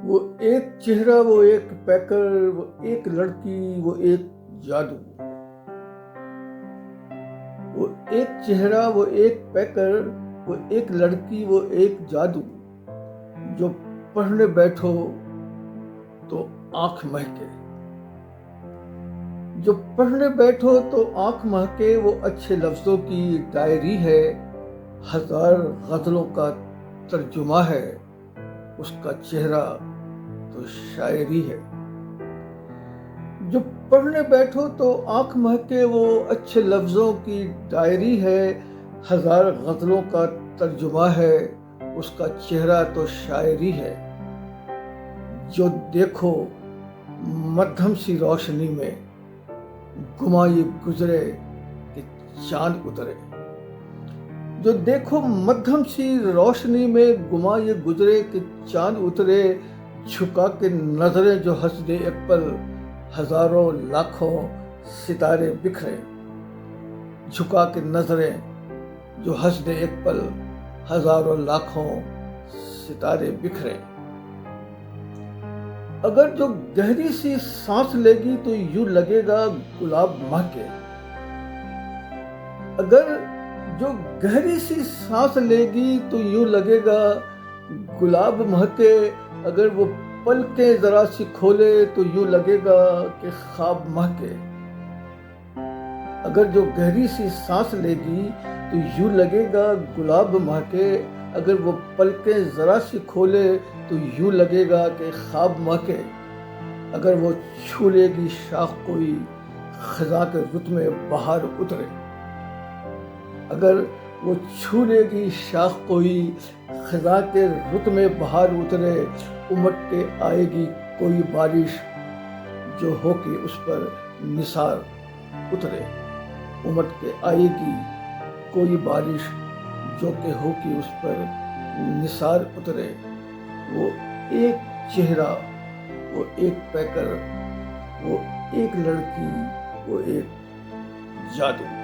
وہ ایک چہرہ، وہ ایک پیکر، وہ ایک لڑکی، وہ ایک جادو. وہ ایک چہرہ، وہ ایک پیکر، وہ ایک لڑکی، وہ ایک جادو. جو پڑھنے بیٹھو تو آنکھ مہکے. جو پڑھنے بیٹھو تو آنکھ مہکے. وہ اچھے لفظوں کی ڈائری ہے، ہزار غزلوں کا ترجمہ ہے. اس کا چہرہ تو شاعری ہے. جو پڑھنے بیٹھو تو آنکھ مہکے. وہ اچھے لفظوں کی ڈائری ہے، ہزار غزلوں کا ترجمہ ہے. اس کا چہرہ تو شاعری ہے. جو دیکھو مدھم سی روشنی میں، گما یہ گزرے کہ چاند اترے. جو دیکھو مدھم سی روشنی میں، گما یہ گزرے کہ چاند اترے. جھکا کے نظریں جو حسد ایک پل، ہزاروں لاکھوں ستارے بکھرے. جھکا کے نظریں جو حسد ایک پل، ہزاروں لاکھوں ستارے بکھرے. اگر جو گہری سی سانس لے گی تو یوں لگے گا گلاب مہکے. اگر جو گہری سی سانس لے گی تو یوں لگے گا گلاب مہکے. اگر وہ پلکیں ذرا سی کھولے تو یوں لگے گا کہ خواب مہکے. اگر جو گہری سی سانس لے گی تو یوں لگے گا گلاب مہکے. اگر وہ پلکیں ذرا سی کھولے تو یوں لگے گا کہ خواب مہکے. اگر وہ چھو لے گی شاخ کوئی، خزاں کے رت میں بہار اترے. اگر وہ چھو لے گی شاخ کوئی، خزاں کے رت میں بہار اترے. امٹ کے آئے گی کوئی بارش، جو ہو کے اس پر نثار اترے. امٹ کے آئے گی کوئی بارش، جو کہ ہو کے اس پر نثار اترے. وہ ایک چہرہ، وہ ایک پیکر، وہ ایک لڑکی، وہ ایک جادو.